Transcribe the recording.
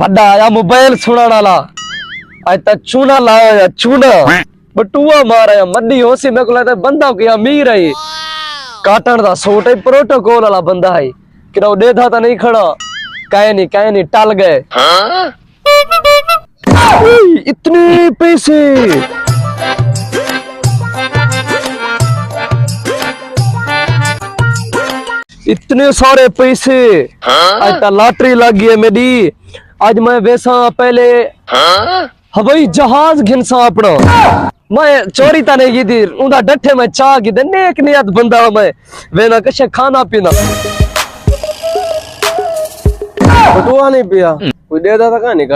बड़ा आया मोबाइल सुना वाला आज तक चूना लाया चूना बटुआ मारा मड्डी होसी मेरे को लगता बंदा कोई अमीर है काटन दा सूट है प्रोटोकॉल वाला बंदा है कि दे था नहीं खड़ा कहे नहीं टल गए इतने पैसे इतने सारे पैसे आज तक लॉटरी लग गई है मेरी आज मैं वैसा पहले हवाई जहाज घिनसा अपना मैं चोरी ता नहीं की थी उनका डट्ठे में चाह की दे नेक नियत बंदा मैं वेना कशे खाना पीना बटुआ नहीं पिया कोई दे था कहां नहीं